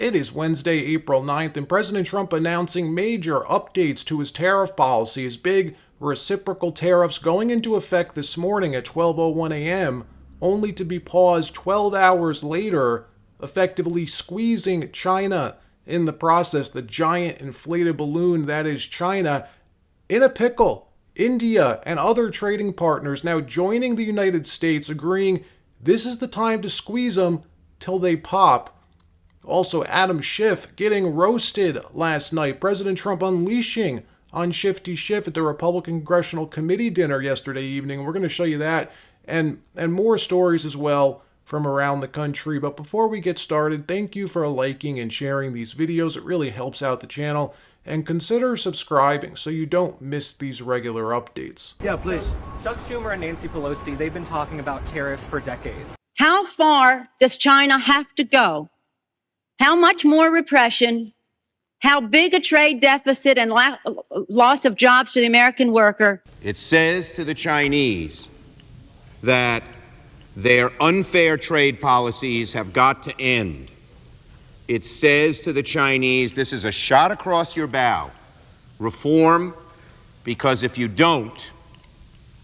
It is Wednesday, April 9th, and President Trump announcing major updates to his tariff policy. His big reciprocal tariffs going into effect this morning at 12:01 a.m., only to be paused 12 hours later, effectively squeezing China in the process, the giant inflated balloon that is China, in a pickle. India and other trading partners now joining the United States, agreeing this is the time to squeeze them till they pop. Also, Adam Schiff getting roasted last night. President Trump unleashing on Shifty Schiff at the Republican Congressional Committee dinner yesterday evening. We're going to show you that and more stories as well from around the country. But before we get started, thank you for liking and sharing these videos. It really helps out the channel. And consider subscribing so you don't miss these regular updates. Yeah, please. Chuck Schumer and Nancy Pelosi, they've been talking about tariffs for decades. How far does China have to go? How much more repression? How big a trade deficit and loss of jobs for the American worker? It says to the Chinese that their unfair trade policies have got to end. It says to the Chinese, this is a shot across your bow. Reform, because if you don't,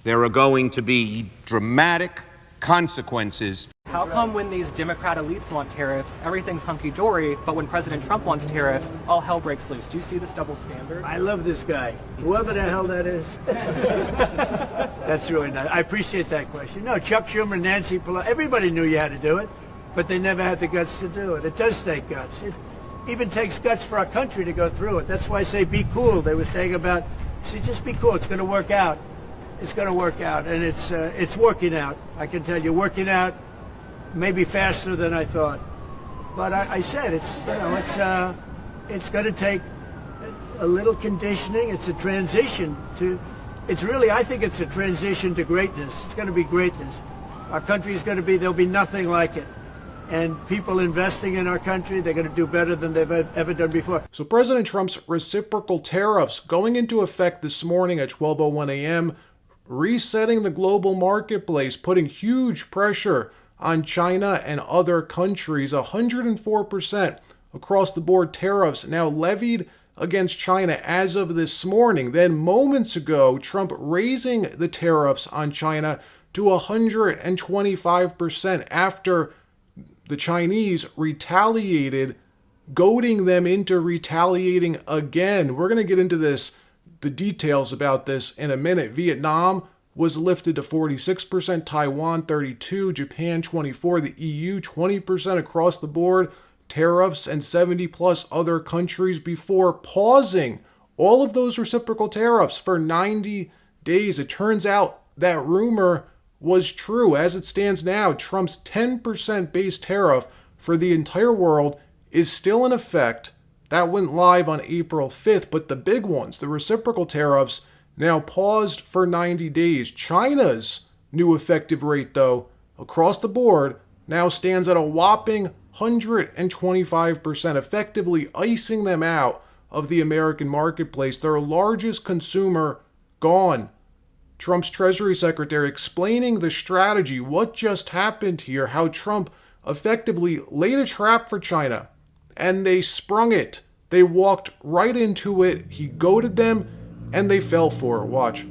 there are going to be dramatic consequences. How come when these Democrat elites want tariffs, everything's hunky-dory, but when President Trump wants tariffs, all hell breaks loose? Do you see this double standard? I love this guy. Whoever the hell that is. That's really nice. I appreciate that question. No, Chuck Schumer, Nancy Pelosi, everybody knew you had to do it, but they never had the guts to do it. It does take guts. It even takes guts for our country to go through it. That's why I say be cool. They were saying about, see, just be cool. It's going to work out. It's going to work out, and it's working out. I can tell you, working out maybe faster than I thought. But I said it's going to take a little conditioning. It's a transition to. It's really, I think it's a transition to greatness. It's going to be greatness. Our country is going to be. There'll be nothing like it. And people investing in our country, they're going to do better than they've ever done before. So President Trump's reciprocal tariffs going into effect this morning at 12:01 a.m., resetting the global marketplace, putting huge pressure on China and other countries. 104% across the board tariffs now levied against China as of this morning. Then moments ago, Trump raising the tariffs on China to 125% after the Chinese retaliated, goading them into retaliating again. We're going to get into this, the details about this in a minute. Vietnam was lifted to 46%, Taiwan 32%, Japan 24%, the EU 20% across the board, tariffs, and 70 plus other countries before pausing all of those reciprocal tariffs for 90 days. It turns out that rumor was true. As it stands now, Trump's 10% base tariff for the entire world is still in effect. That went live on April 5th, but the big ones, the reciprocal tariffs, now paused for 90 days. China's new effective rate, though, across the board, now stands at a whopping 125%, effectively icing them out of the American marketplace. Their largest consumer gone. Trump's Treasury Secretary explaining the strategy, what just happened here, how Trump effectively laid a trap for China, and they sprung it. They walked right into it. He goaded them, and they fell for it. Watch.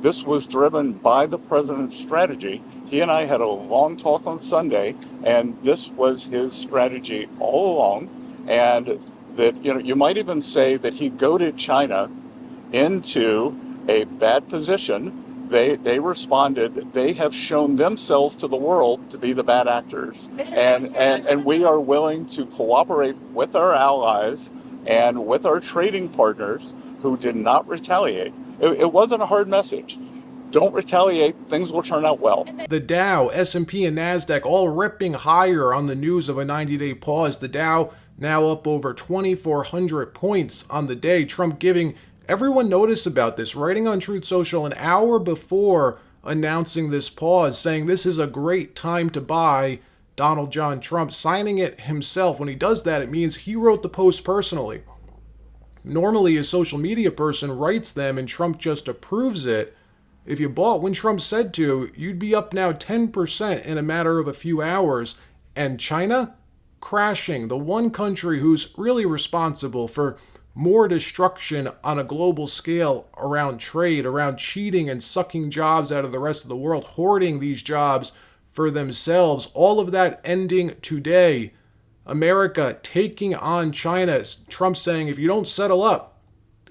This was driven by the president's strategy. He and I had a long talk on Sunday, and this was his strategy all along. And that, you might even say that he goaded China into a bad position. They responded. They have shown themselves to the world to be the bad actors. And we are willing to cooperate with our allies and with our trading partners who did not retaliate. It wasn't a hard message. Don't retaliate, things will turn out well. The Dow, S&P, and NASDAQ all ripping higher on the news of a 90-day pause. The Dow now up over 2,400 points on the day. Trump giving everyone notice about this, writing on Truth Social an hour before announcing this pause, saying this is a great time to buy. Donald John Trump signing it himself. When he does that, it means he wrote the post personally. Normally, a social media person writes them and Trump just approves it. If you bought when Trump said to, you'd be up now 10% in a matter of a few hours. And China, crashing. The one country who's really responsible for more destruction on a global scale around trade, around cheating and sucking jobs out of the rest of the world, hoarding these jobs for themselves. All of that ending today. America taking on China. Trump saying, if you don't settle up,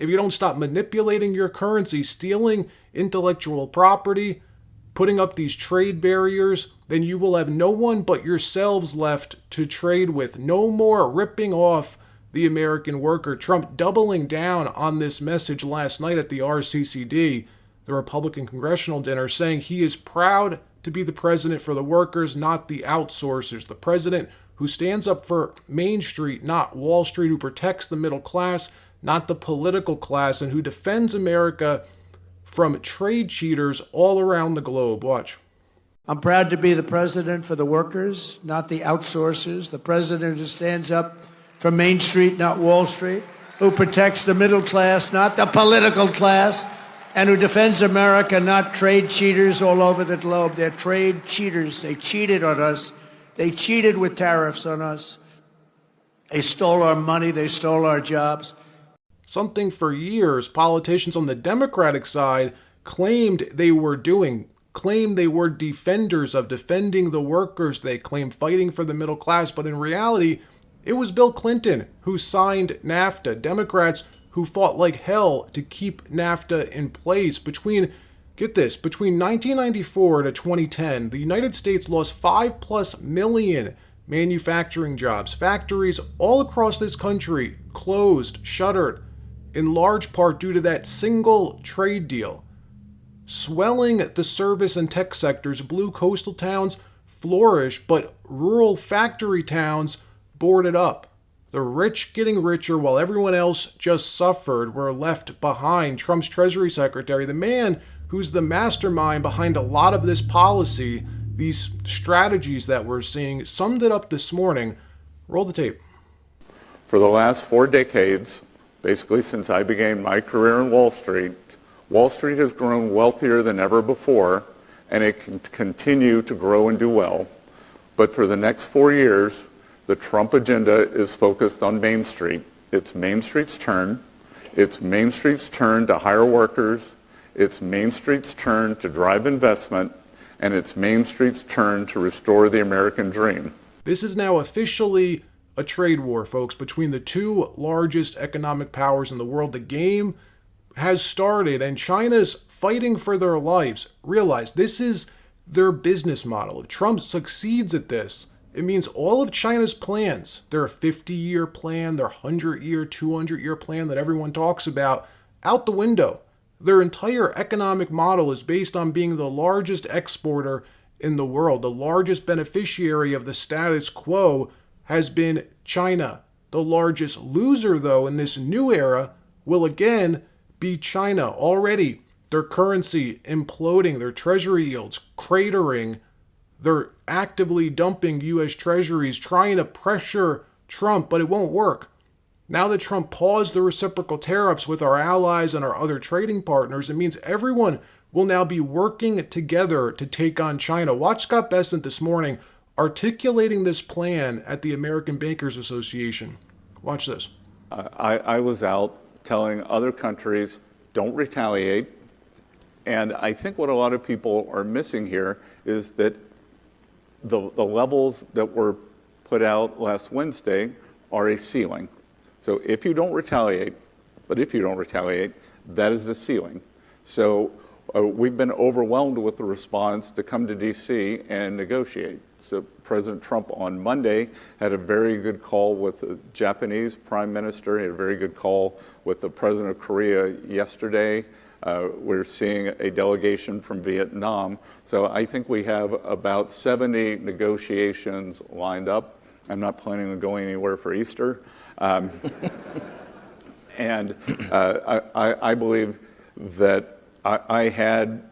if you don't stop manipulating your currency, stealing intellectual property, putting up these trade barriers, then you will have no one but yourselves left to trade with. No more ripping off the American worker. Trump doubling down on this message last night at the RCCD, the Republican Congressional Dinner, saying he is proud to be the president for the workers, not the outsourcers. The president who stands up for Main Street, not Wall Street, who protects the middle class, not the political class, and who defends America from trade cheaters all around the globe. Watch. I'm proud to be the president for the workers, not the outsourcers. The president who stands up for Main Street, not Wall Street, who protects the middle class, not the political class, and who defends America, not trade cheaters all over the globe. They're trade cheaters. They cheated on us. They cheated with tariffs on us. They stole our money. They stole our jobs. Something for years politicians on the Democratic side claimed they were doing, claimed they were defenders of, defending the workers. They claimed fighting for the middle class, but in reality, it was Bill Clinton who signed NAFTA. Democrats who fought like hell to keep NAFTA in place. Get this, between 1994 to 2010, the United States lost 5+ million manufacturing jobs. Factories all across this country closed, shuttered, in large part due to that single trade deal. Swelling the service and tech sectors, blue coastal towns flourish, but rural factory towns boarded up. The rich getting richer while everyone else just suffered, were left behind. Trump's Treasury Secretary, the man who's the mastermind behind a lot of this policy, these strategies that we're seeing, summed it up this morning. Roll the tape. For the last 4 decades, basically since I began my career in Wall Street has grown wealthier than ever before, and it can continue to grow and do well. But for the next 4 years, the Trump agenda is focused on Main Street. It's Main Street's turn. It's Main Street's turn to hire workers. It's Main Street's turn to drive investment. And it's Main Street's turn to restore the American dream. This is now officially a trade war, folks, between the two largest economic powers in the world. The game has started, and China's fighting for their lives. Realize this is their business model. If Trump succeeds at this, it means all of China's plans, their 50-year plan, their 100-year, 200-year plan that everyone talks about, out the window. Their entire economic model is based on being the largest exporter in the world. The largest beneficiary of the status quo has been China. The largest loser, though, in this new era will again be China. Already, their currency imploding, their treasury yields cratering. They're actively dumping U.S. treasuries, trying to pressure Trump, but it won't work. Now that Trump paused the reciprocal tariffs with our allies and our other trading partners, it means everyone will now be working together to take on China. Watch Scott Bessent this morning articulating this plan at the American Bankers Association. Watch this. I was out telling other countries, don't retaliate. And I think what a lot of people are missing here is that the levels that were put out last Wednesday are a ceiling. So if you don't retaliate, that is the ceiling. So we've been overwhelmed with the response to come to D.C. and negotiate. So President Trump on Monday had a very good call with the Japanese Prime Minister. He had a very good call with the President of Korea yesterday. We're seeing a delegation from Vietnam. So I think we have about 70 negotiations lined up. I'm not planning on going anywhere for Easter. And I believe that I had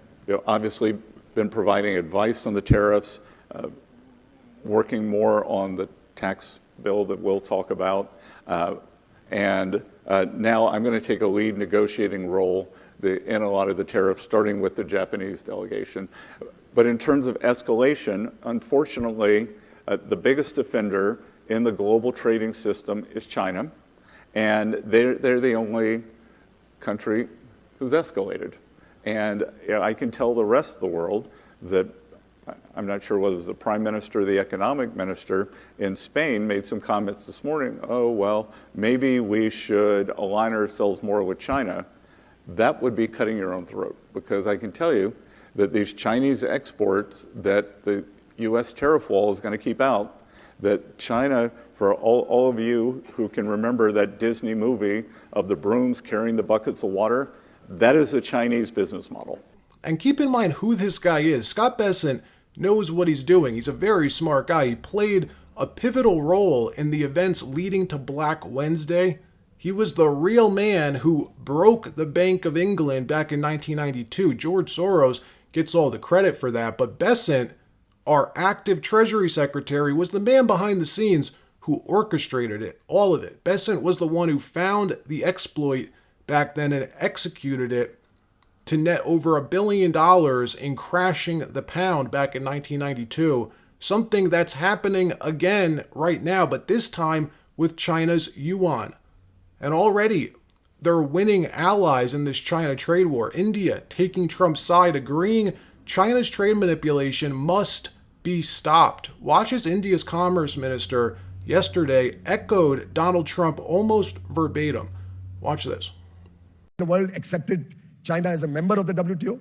obviously been providing advice on the tariffs, working more on the tax bill that we'll talk about. And now I'm going to take a lead negotiating role in a lot of the tariffs, starting with the Japanese delegation. But in terms of escalation, unfortunately, the biggest offender in the global trading system is China, and they're the only country who's escalated. And I can tell the rest of the world that I'm not sure whether it was the prime minister or the economic minister in Spain made some comments this morning, oh, well, maybe we should align ourselves more with China. That would be cutting your own throat, because I can tell you that these Chinese exports that the U.S. tariff wall is going to keep out, that China, for all of you who can remember that Disney movie of the brooms carrying the buckets of water, that is a Chinese business model. And keep in mind who this guy is. Scott Bessent knows what he's doing. He's a very smart guy. He played a pivotal role in the events leading to Black Wednesday. He was the real man who broke the Bank of England back in 1992. George Soros gets all the credit for that, but Bessent, our active Treasury Secretary, was the man behind the scenes who orchestrated it, all of it. Bessent was the one who found the exploit back then and executed it to net over $1 billion in crashing the pound back in 1992. Something that's happening again right now, but this time with China's yuan. And already they're winning allies in this China trade war. India taking Trump's side, agreeing China's trade manipulation must be stopped. Watch as India's Commerce Minister yesterday echoed Donald Trump almost verbatim. Watch this. The world accepted China as a member of the WTO.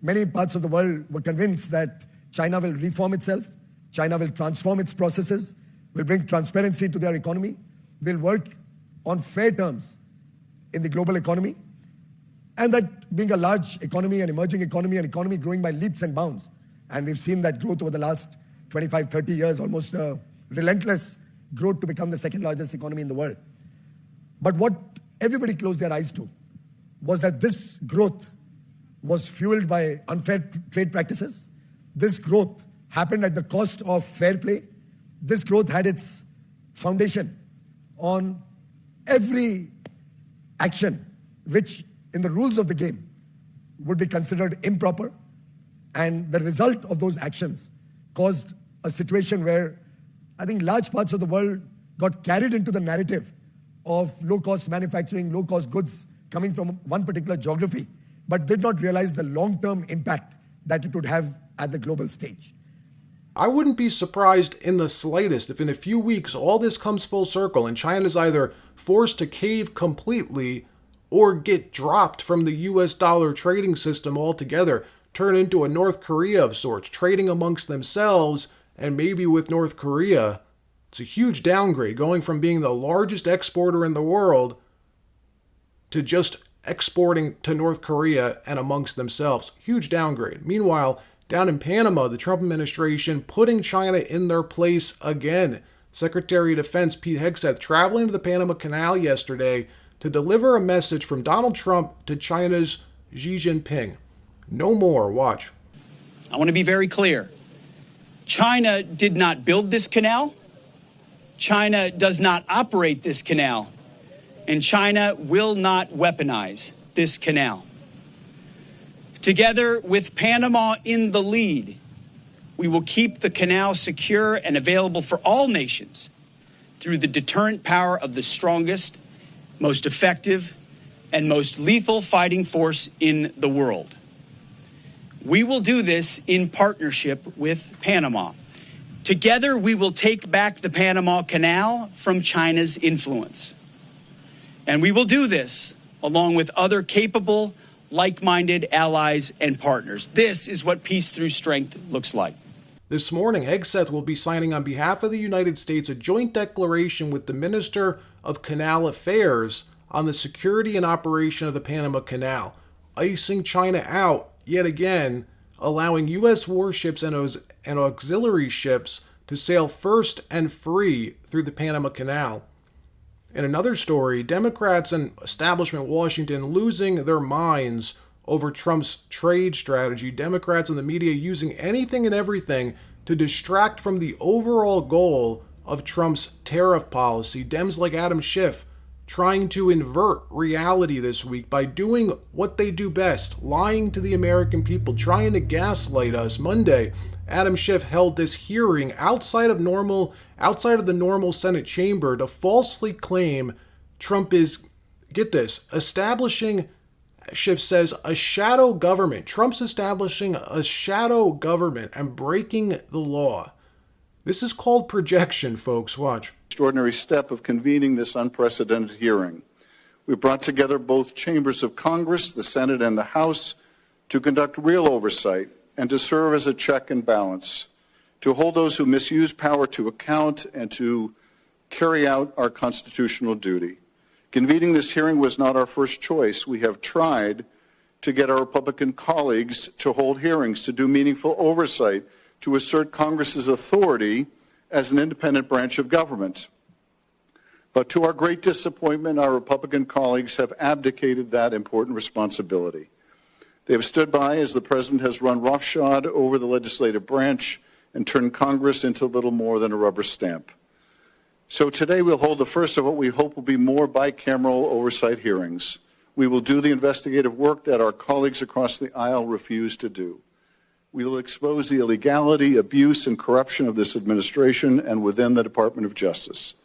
Many parts of the world were convinced that China will reform itself, China will transform its processes, will bring transparency to their economy, will work on fair terms in the global economy, and that being a large economy, an emerging economy, an economy growing by leaps and bounds, and we've seen that growth over the last 25, 30 years, almost a relentless growth to become the second largest economy in the world. But what everybody closed their eyes to was that this growth was fueled by unfair trade practices. This growth happened at the cost of fair play. This growth had its foundation on every action which, in the rules of the game, would be considered improper. And the result of those actions caused a situation where I think large parts of the world got carried into the narrative of low-cost manufacturing, low-cost goods coming from one particular geography, but did not realize the long-term impact that it would have at the global stage. I wouldn't be surprised in the slightest if in a few weeks all this comes full circle and China's either forced to cave completely or get dropped from the US dollar trading system altogether, turn into a North Korea of sorts, trading amongst themselves, and maybe with North Korea. It's a huge downgrade, going from being the largest exporter in the world to just exporting to North Korea and amongst themselves. Huge downgrade. Meanwhile, down in Panama, the Trump administration putting China in their place again. Secretary of Defense Pete Hegseth traveling to the Panama Canal yesterday to deliver a message from Donald Trump to China's Xi Jinping. No more. Watch. I want to be very clear. China did not build this canal. China does not operate this canal. And China will not weaponize this canal. Together with Panama in the lead, we will keep the canal secure and available for all nations through the deterrent power of the strongest, most effective, and most lethal fighting force in the world. We will do this in partnership with Panama. Together, we will take back the Panama Canal from China's influence. And we will do this along with other capable, like-minded allies and partners. This is what peace through strength looks like. This morning, Hegseth will be signing on behalf of the United States a joint declaration with the Minister of Canal Affairs on the security and operation of the Panama Canal, icing China out yet again, allowing U.S. warships and auxiliary ships to sail first and free through the Panama Canal. In another story, Democrats and establishment Washington losing their minds over Trump's trade strategy. Democrats and the media using anything and everything to distract from the overall goal of Trump's tariff policy. Dems like Adam Schiff trying to invert reality this week by doing what they do best, lying to the American people, trying to gaslight us. Monday, Adam Schiff held this hearing outside of the normal Senate chamber to falsely claim Trump is, get this, establishing, Schiff says, a shadow government. Trump's establishing a shadow government and breaking the law. This is called projection, folks. Watch. Extraordinary step of convening this unprecedented hearing. We brought together both chambers of Congress, the Senate and the House, to conduct real oversight and to serve as a check and balance, to hold those who misuse power to account and to carry out our constitutional duty. Convening this hearing was not our first choice. We have tried to get our Republican colleagues to hold hearings, to do meaningful oversight, to assert Congress's authority as an independent branch of government. But to our great disappointment, our Republican colleagues have abdicated that important responsibility. They have stood by as the president has run roughshod over the legislative branch and turned Congress into little more than a rubber stamp. So today we'll hold the first of what we hope will be more bicameral oversight hearings. We will do the investigative work that our colleagues across the aisle refuse to do. We will expose the illegality, abuse, and corruption of this administration and within the Department of Justice.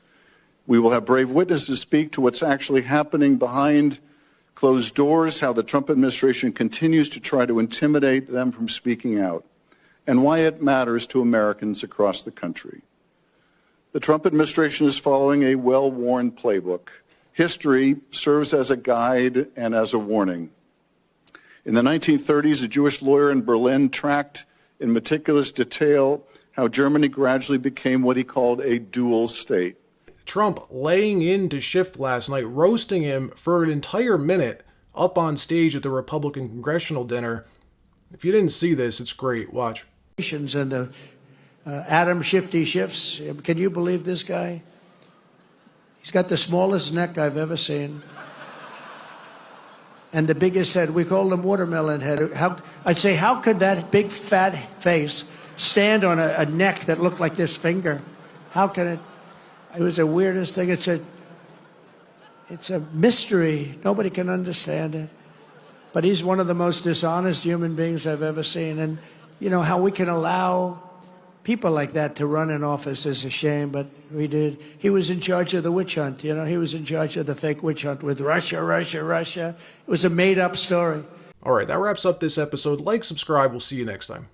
We will have brave witnesses speak to what's actually happening behind closed doors, how the Trump administration continues to try to intimidate them from speaking out, and why it matters to Americans across the country. The Trump administration is following a well-worn playbook. History serves as a guide and as a warning. In the 1930s, a Jewish lawyer in Berlin tracked in meticulous detail how Germany gradually became what he called a dual state. Trump laying into Schiff last night, roasting him for an entire minute up on stage at the Republican congressional dinner. If you didn't see this, it's great. Watch. And the Adam Shifty Schiffs. Can you believe this guy? He's got the smallest neck I've ever seen. And the biggest head. We call him watermelon head. I'd say, how could that big fat face stand on a neck that looked like this finger? How can it? It was the weirdest thing. It's a mystery. Nobody can understand it. But he's one of the most dishonest human beings I've ever seen. And, you know, how we can allow people like that to run in office is a shame, but we did. He was in charge of the witch hunt. You know, he was in charge of the fake witch hunt with Russia. It was a made-up story. All right, that wraps up this episode. Like, subscribe. We'll see you next time.